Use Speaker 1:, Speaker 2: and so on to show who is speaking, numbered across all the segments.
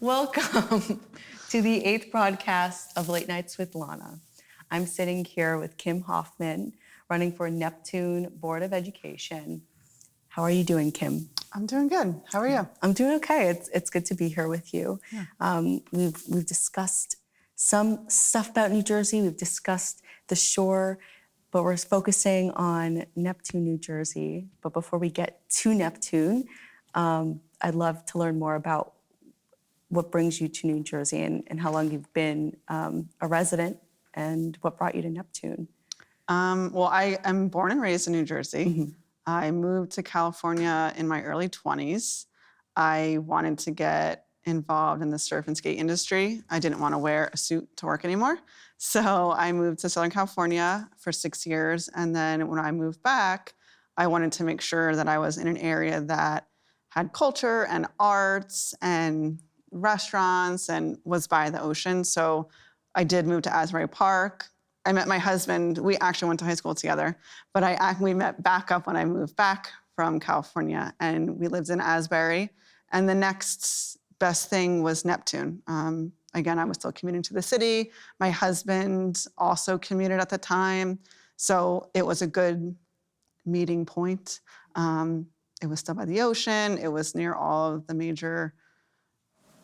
Speaker 1: Welcome to the 8th broadcast of Late Nights with Lana. I'm sitting here with Kym Hoffman, running for Neptune Board of Education. How are you doing, Kym?
Speaker 2: I'm doing good. How are you?
Speaker 1: I'm doing okay. It's good to be here with you. Yeah. We've discussed some stuff about New Jersey. We've discussed the shore, but we're focusing on Neptune, New Jersey. But before we get to Neptune, I'd love to learn more about what brings you to New Jersey and how long you've been a resident and what brought you to Neptune.
Speaker 2: Well, I am born and raised in New Jersey.
Speaker 1: Mm-hmm.
Speaker 2: I moved to California in my early 20s. I wanted to get involved in the surf and skate industry. I didn't want to wear a suit to work anymore. So I moved to Southern California for 6 years. And then when I moved back, I wanted to make sure that I was in an area that had culture and arts and restaurants and was by the ocean. So I did move to Asbury Park. I met my husband. We actually went to high school together, but we met back up when I moved back from California, and we lived in Asbury. And the next best thing was Neptune. Again, I was still commuting to the city. My husband also commuted at the time, so it was a good meeting point. It was still by the ocean. It was near all of the major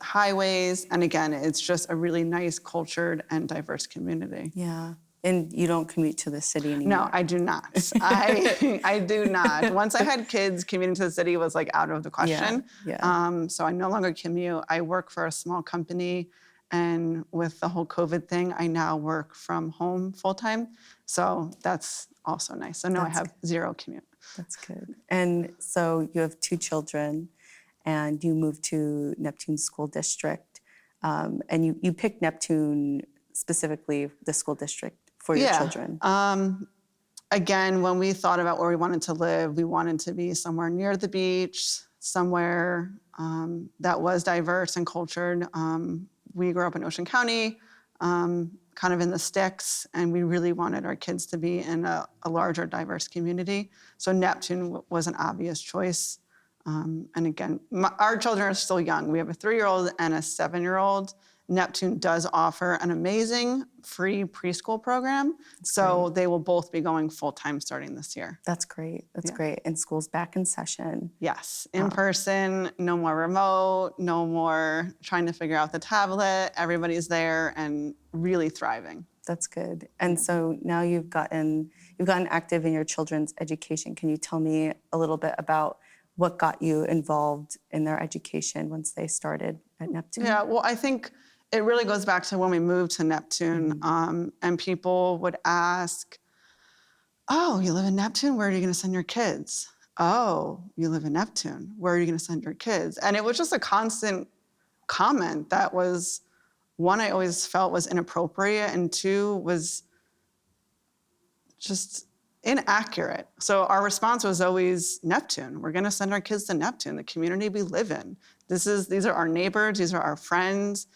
Speaker 2: highways. And again, it's just a really nice, cultured, and diverse community.
Speaker 1: Yeah. And you don't commute to the city anymore?
Speaker 2: No, I do not. I do not. Once I had kids, commuting to the city was like out of the question.
Speaker 1: Yeah.
Speaker 2: So I no longer commute. I work for a small company. And with the whole COVID thing, I now work from home full time. So that's also nice. So no, I have zero commute.
Speaker 1: That's good. And so you have 2 children, and you moved to Neptune School District. And you picked Neptune specifically, the school district, for your children.
Speaker 2: Again, when we thought about where we wanted to live, we wanted to be somewhere near the beach, somewhere that was diverse and cultured. We grew up in Ocean County, kind of in the sticks, and we really wanted our kids to be in a larger, diverse community. So Neptune was an obvious choice. And again, our children are still young. We have a 3-year-old and a 7-year-old. Neptune does offer an amazing free preschool program. So they will both be going full-time starting this year.
Speaker 1: That's great. That's great. And school's back in session.
Speaker 2: Yes, in person, no more remote, no more trying to figure out the tablet. Everybody's there and really thriving.
Speaker 1: That's good. And so now you've gotten active in your children's education. Can you tell me a little bit about what got you involved in their education once they started at Neptune?
Speaker 2: Yeah, well, I think it really goes back to when we moved to Neptune, and people would ask, oh, you live in Neptune? Where are you going to send your kids? Oh, you live in Neptune. Where are you going to send your kids? And it was just a constant comment that was, one, I always felt was inappropriate, and 2, was just inaccurate. So our response was always Neptune. We're going to send our kids to Neptune, the community we live in. These are our neighbors. These are our friends.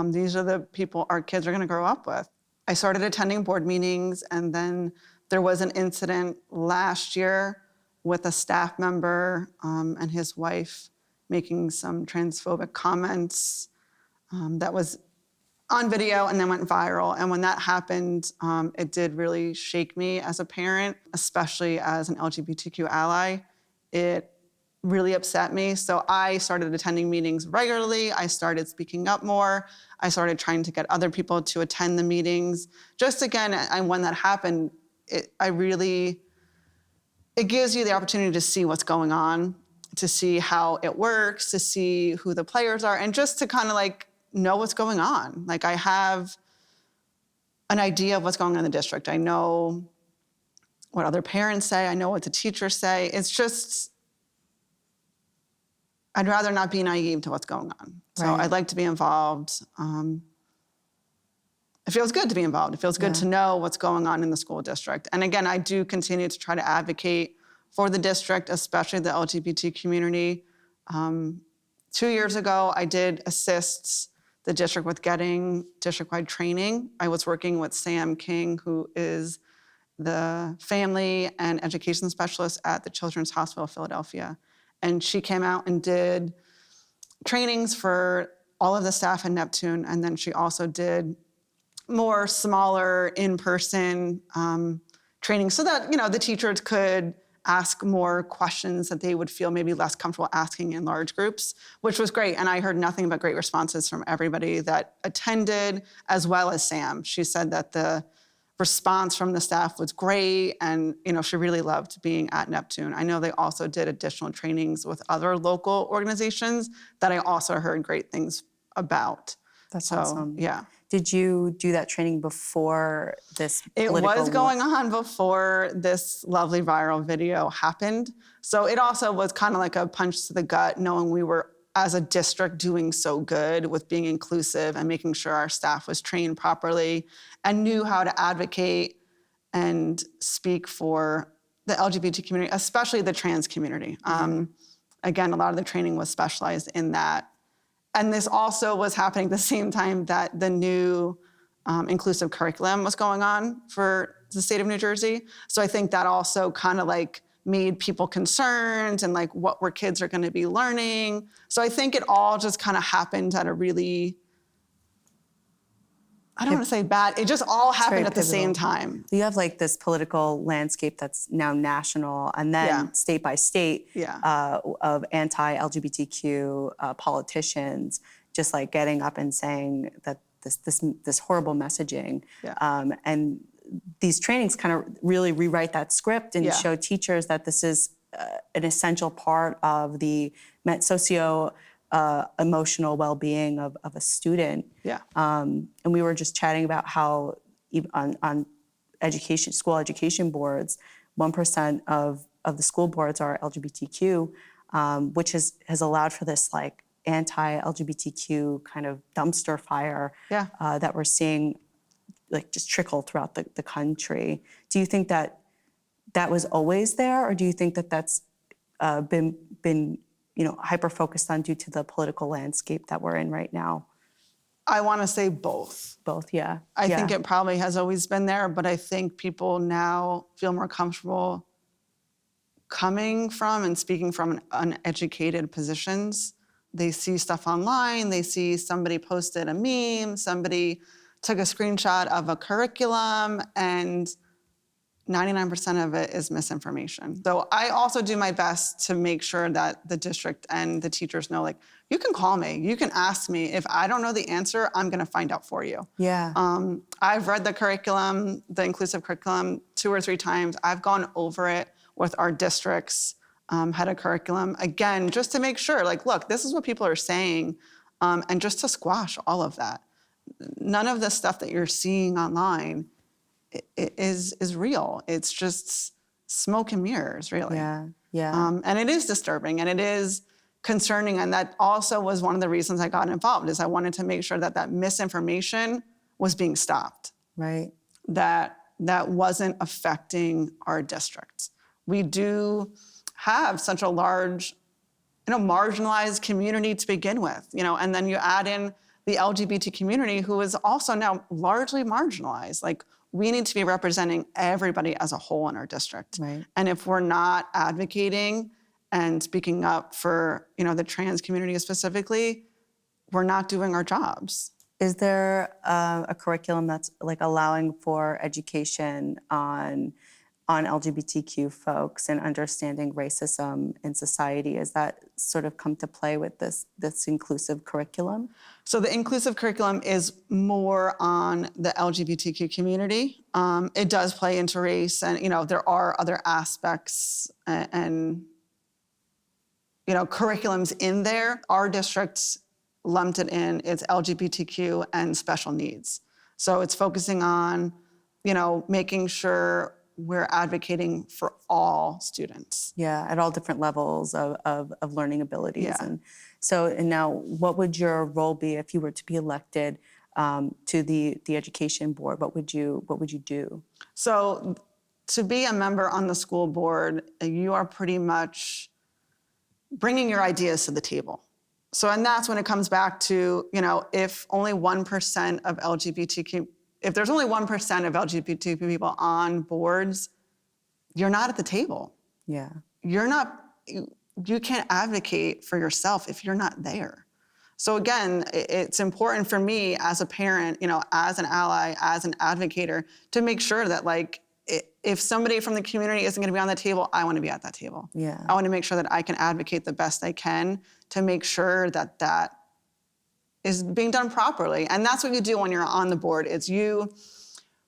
Speaker 2: These are the people our kids are going to grow up with. I started attending board meetings, and then there was an incident last year with a staff member and his wife making some transphobic comments that was on video and then went viral. And when that happened, it did really shake me as a parent, especially as an LGBTQ ally. It really upset me. So I started attending meetings regularly. I started speaking up more. I started trying to get other people to attend the meetings. Just again, and when that happened, it gives you the opportunity to see what's going on, to see how it works, to see who the players are, and just to kind of like know what's going on. Like, I have an idea of what's going on in the district. I know what other parents say. I know what the teachers say. It's just, I'd rather not be naive to what's going on. So I'd like to be involved. It feels good to be involved. It feels good to know what's going on in the school district. And again, I do continue to try to advocate for the district, especially the LGBT community. 2 years ago, I did assist the district with getting district-wide training. I was working with Sam King, who is the family and education specialist at the Children's Hospital of Philadelphia. And she came out and did trainings for all of the staff in Neptune, and then she also did more smaller in-person training so that, the teachers could ask more questions that they would feel maybe less comfortable asking in large groups, which was great. And I heard nothing but great responses from everybody that attended, as well as Sam. She said that the response from the staff was great, and she really loved being at Neptune. I know they also did additional trainings with other local organizations that I also heard great things about.
Speaker 1: That's
Speaker 2: so,
Speaker 1: awesome.
Speaker 2: Yeah.
Speaker 1: Did you do that training before this
Speaker 2: It
Speaker 1: political
Speaker 2: was going on before this lovely viral video happened. So it also was kind of like a punch to the gut, knowing we were, as a district, doing so good with being inclusive and making sure our staff was trained properly and knew how to advocate and speak for the LGBT community, especially the trans community. Again, a lot of the training was specialized in that. And this also was happening at the same time that the new inclusive curriculum was going on for the state of New Jersey. So I think that also kind of like made people concerned and like what were kids are going to be learning. So I think it all just kind of happened at a really, I don't want to say bad, it just all happened at the same time.
Speaker 1: You have like this political landscape that's now national and then state by state of anti-LGBTQ politicians just like getting up and saying that this horrible messaging. And these trainings kind of really rewrite that script and show teachers that this is an essential part of the socio-emotional well-being of a student. And we were just chatting about how on school education boards, 1% of the school boards are LGBTQ, which has allowed for this like anti-LGBTQ kind of dumpster fire that we're seeing like just trickle throughout the country. Do you think that was always there, or do you think that that's been hyper focused on due to the political landscape that we're in right now?
Speaker 2: I want to say both.
Speaker 1: Both, yeah.
Speaker 2: I think it probably has always been there, but I think people now feel more comfortable coming from and speaking from uneducated positions. They see stuff online, they see somebody posted a meme, somebody took a screenshot of a curriculum, and 99% of it is misinformation. So I also do my best to make sure that the district and the teachers know, like, you can call me, you can ask me. If I don't know the answer, I'm gonna find out for you. I've read the curriculum, the inclusive curriculum, 2 or 3 times. I've gone over it with our district's head of curriculum, again, just to make sure, like, look, this is what people are saying, and just to squash all of that. None of the stuff that you're seeing online is real. It's just smoke and mirrors, really. And it is disturbing and it is concerning. And that also was one of the reasons I got involved, is I wanted to make sure that misinformation was being stopped. That wasn't affecting our district. We do have such a large, marginalized community to begin with, and then you add in the LGBT community, who is also now largely marginalized. Like, we need to be representing everybody as a whole in our district. And if we're not advocating and speaking up for, the trans community specifically, we're not doing our jobs.
Speaker 1: Is there a curriculum that's like allowing for education on LGBTQ folks and understanding racism in society? Is that sort of come to play with this inclusive curriculum?
Speaker 2: So the inclusive curriculum is more on the LGBTQ community. It does play into race, and there are other aspects and curriculums in there. Our district lumped it in. It's LGBTQ and special needs. So it's focusing on making sure we're advocating for all students.
Speaker 1: At all different levels of learning abilities. And now, what would your role be if you were to be elected to the education board? What would you do?
Speaker 2: So to be a member on the school board, you are pretty much bringing your ideas to the table. So, and that's when it comes back to, if only 1% of LGBTQ, if there's only 1% of LGBTQ people on boards, you're not at the table. You can't advocate for yourself if you're not there. So again, it's important for me as a parent, as an ally, as an advocator, to make sure that like, if somebody from the community isn't going to be on the table, I want to be at that table.
Speaker 1: Yeah.
Speaker 2: I want to make sure that I can advocate the best I can to make sure that that is being done properly. And that's what you do when you're on the board, is you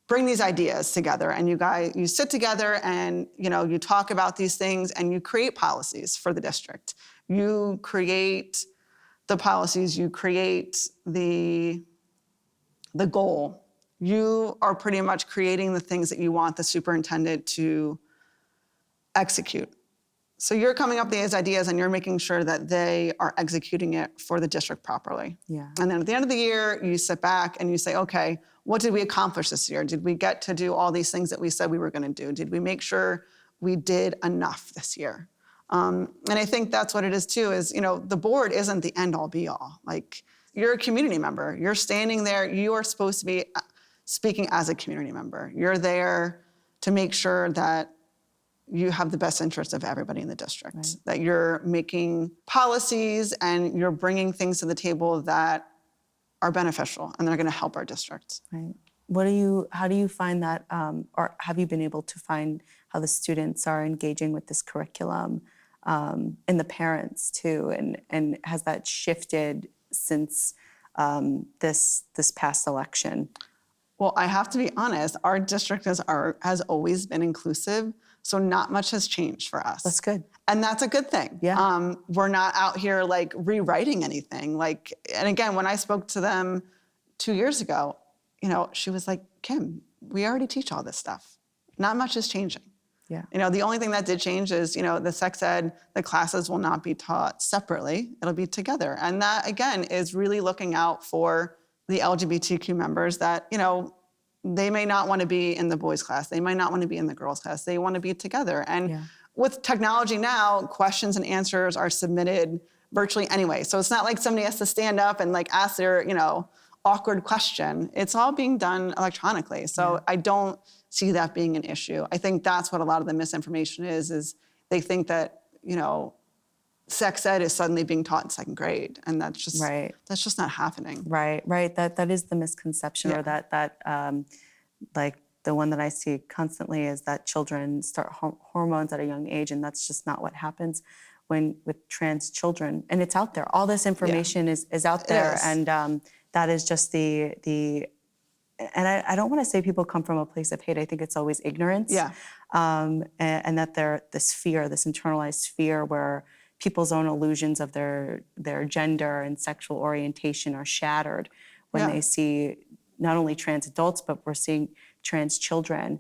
Speaker 2: bring these ideas together and you sit together and, you talk about these things and you create policies for the district. You create the policies, you create the goal. You are pretty much creating the things that you want the superintendent to execute. So you're coming up with these ideas and you're making sure that they are executing it for the district properly.
Speaker 1: Yeah.
Speaker 2: And then at the end of the year, you sit back and you say, okay, what did we accomplish this year? Did we get to do all these things that we said we were going to do? Did we make sure we did enough this year? And I think that's what it is too, is, the board isn't the end all be all. Like, you're a community member. You're standing there. You are supposed to be speaking as a community member. You're there to make sure that you have the best interest of everybody in the district, right. That you're making policies and you're bringing things to the table that are beneficial and they're going to help our district.
Speaker 1: Right. How do you find that, or have you been able to find how the students are engaging with this curriculum, and the parents too, and has that shifted since this past election?
Speaker 2: Well, I have to be honest, our district has always been inclusive, so not much has changed for us.
Speaker 1: That's good.
Speaker 2: And that's a good thing.
Speaker 1: Yeah.
Speaker 2: We're not out here like rewriting anything. And again, when I spoke to them 2 years ago, she was like, Kym, we already teach all this stuff. Not much is changing.
Speaker 1: Yeah.
Speaker 2: The only thing that did change is, the sex ed, the classes will not be taught separately. It'll be together. And that, again, is really looking out for the LGBTQ members that, they may not want to be in the boys' class. They might not want to be in the girls' class. They want to be together. And with technology now, questions and answers are submitted virtually anyway. So it's not like somebody has to stand up and like ask their, awkward question. It's all being done electronically. So I don't see that being an issue. I think that's what a lot of the misinformation is they think that, sex ed is suddenly being taught in second grade. And that's just not happening.
Speaker 1: Right. That is the misconception, or that like the one that I see constantly is that children start hormones at a young age, and that's just not what happens with trans children. And it's out there. All this information is out there. And that is just and I don't want to say people come from a place of hate. I think it's always ignorance.
Speaker 2: Yeah.
Speaker 1: And that this internalized fear where people's own illusions of their gender and sexual orientation are shattered when they see not only trans adults, but we're seeing trans children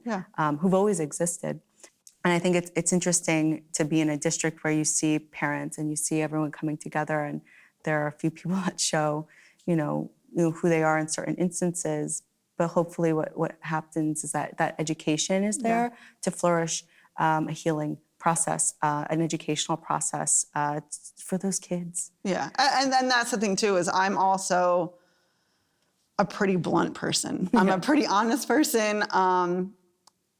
Speaker 1: who've always existed. And I think it's interesting to be in a district where you see parents and you see everyone coming together, and there are a few people that show, who they are in certain instances. But hopefully what happens is that education is there to flourish a healing process, an educational process for those kids.
Speaker 2: Yeah, and then that's the thing too, is I'm also a pretty blunt person. I'm a pretty honest person.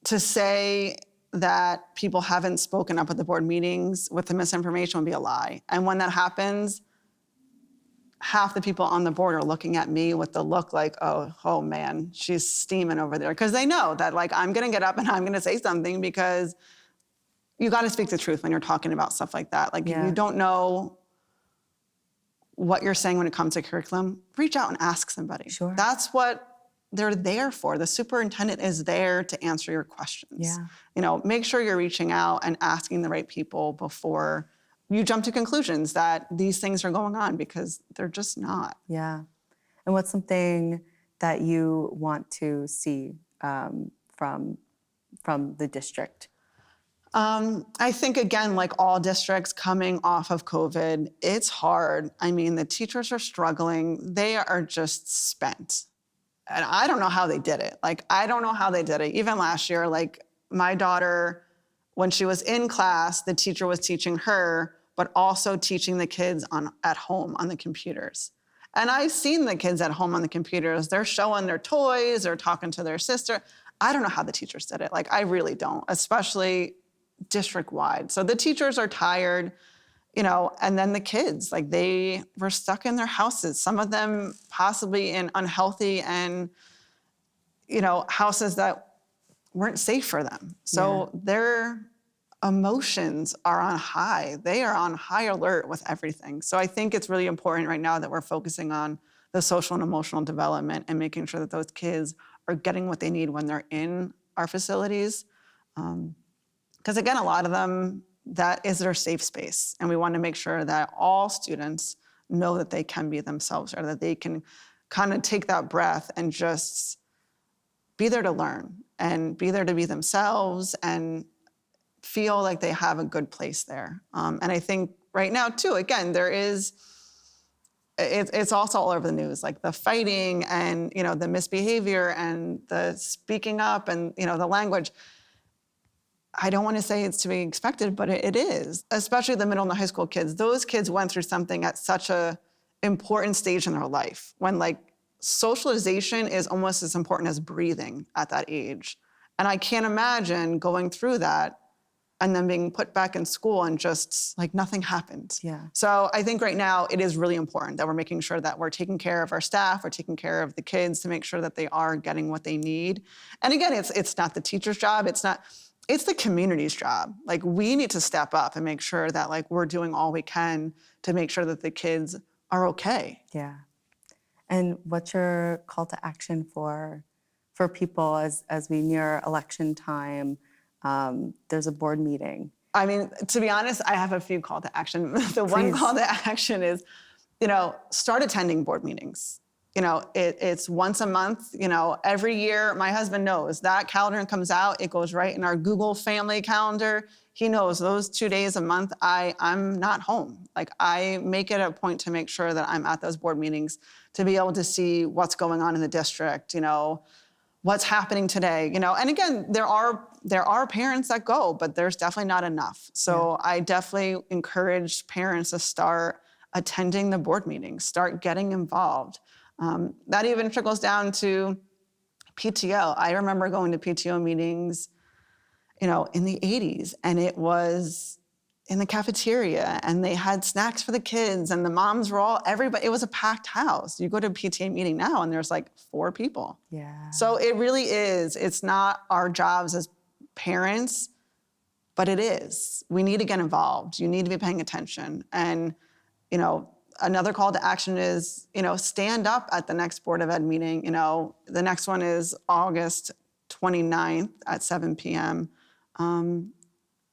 Speaker 2: To say that people haven't spoken up at the board meetings with the misinformation would be a lie. And when that happens, half the people on the board are looking at me with the look like, oh man, she's steaming over there. Because they know that like I'm gonna get up and I'm gonna say something, because you gotta speak the truth when you're talking about stuff like that. Like if you don't know what you're saying when it comes to curriculum, reach out and ask somebody.
Speaker 1: Sure.
Speaker 2: That's what they're there for. The superintendent is there to answer your questions.
Speaker 1: Yeah.
Speaker 2: Make sure you're reaching out and asking the right people before you jump to conclusions that these things are going on, because they're just not.
Speaker 1: Yeah. And what's something that you want to see from the district?
Speaker 2: I think, again, like all districts coming off of COVID, it's hard. I mean, the teachers are struggling. They are just spent. And I don't know how they did it. Even last year, like my daughter, when she was in class, the teacher was teaching her, but also teaching the kids at home on the computers. And I've seen the kids at home on the computers. They're showing their toys, they're talking to their sister. I don't know how the teachers did it. Like, I really don't, especially district-wide. So the teachers are tired. and then the kids, like they were stuck in their houses, some of them possibly in unhealthy and, houses that weren't safe for them. So their emotions are on high. They are on high alert with everything. So I think it's really important right now that we're focusing on the social and emotional development and making sure that those kids are getting what they need when they're in our facilities. Because again, a lot of them, that is their safe space. And we want to make sure that all students know that they can be themselves, or that they can kind of take that breath and just be there to learn and be there to be themselves and feel like they have a good place there. And I think right now too, again, it's also all over the news, like the fighting and, the misbehavior and the speaking up and, the language. I don't want to say it's to be expected, but it is, especially the middle and the high school kids. Those kids went through something at such a important stage in their life when like socialization is almost as important as breathing at that age. And I can't imagine going through that and then being put back in school and just like nothing happened.
Speaker 1: Yeah.
Speaker 2: So I think right now it is really important that we're making sure that we're taking care of our staff, we're taking care of the kids to make sure that they are getting what they need. And again, it's not the teacher's job, it's the community's job. Like we need to step up and make sure that like we're doing all we can to make sure that the kids are okay.
Speaker 1: Yeah. And what's your call to action for people as we near election time? There's a board meeting.
Speaker 2: I mean, to be honest, I have a few call to action. The one call to action is, start attending board meetings. It's once a month, every year. My husband knows that calendar comes out. It goes right in our Google family calendar. He knows those 2 days a month, I'm not home. Like I make it a point to make sure that I'm at those board meetings to be able to see what's going on in the district, what's happening today, and again, there are parents that go, but there's definitely not enough. So I definitely encourage parents to start attending the board meetings, start getting involved. That even trickles down to PTO. I remember going to PTO meetings, in the 80s, and it was in the cafeteria, and they had snacks for the kids, and the moms were everybody, it was a packed house. You go to a PTA meeting now, and there's like 4 people.
Speaker 1: Yeah. So
Speaker 2: it really is, it's not our jobs as parents, but it is. We need to get involved. You need to be paying attention. And, another call to action is, stand up at the next Board of Ed meeting. The next one is August 29th at 7 p.m.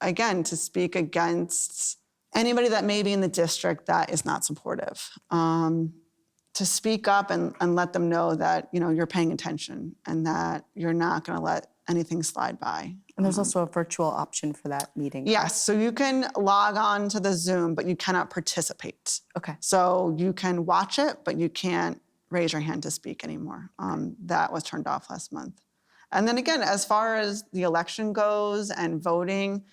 Speaker 2: Again, to speak against anybody that may be in the district that is not supportive. To speak up and let them know that, you're paying attention and that you're not going to let anything slide by.
Speaker 1: And there's also a virtual option for that meeting.
Speaker 2: Yes, so you can log on to the Zoom, but you cannot participate.
Speaker 1: Okay.
Speaker 2: So you can watch it, but you can't raise your hand to speak anymore. That was turned off last month. And then again, as far as the election goes and voting,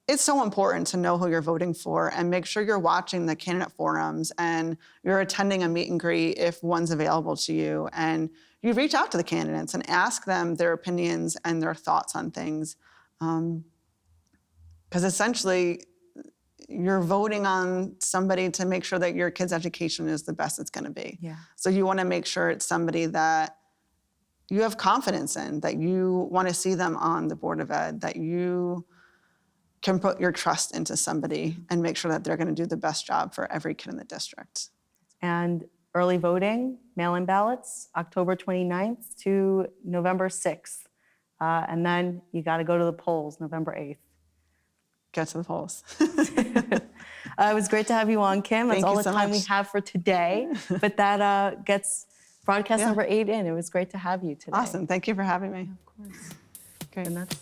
Speaker 2: it's so important to know who you're voting for and make sure you're watching the candidate forums and you're attending a meet and greet if one's available to you. And you reach out to the candidates and ask them their opinions and their thoughts on things. Because essentially, you're voting on somebody to make sure that your kid's education is the best it's going to be.
Speaker 1: Yeah.
Speaker 2: So you want to make sure it's somebody that you have confidence in, that you want to see them on the Board of Ed, that you can put your trust into somebody and make sure that they're going to do the best job for every kid in the district.
Speaker 1: And early voting, mail-in ballots, October 29th to November 6th. And then you got to go to the polls November 8th.
Speaker 2: Get to the polls.
Speaker 1: It was great to have you on, Kym. That's all the time we have for today. But that gets broadcast number 8 in. It was great to have you today.
Speaker 2: Awesome. Thank you for having me.
Speaker 1: Of course.
Speaker 2: Great.
Speaker 1: And that's...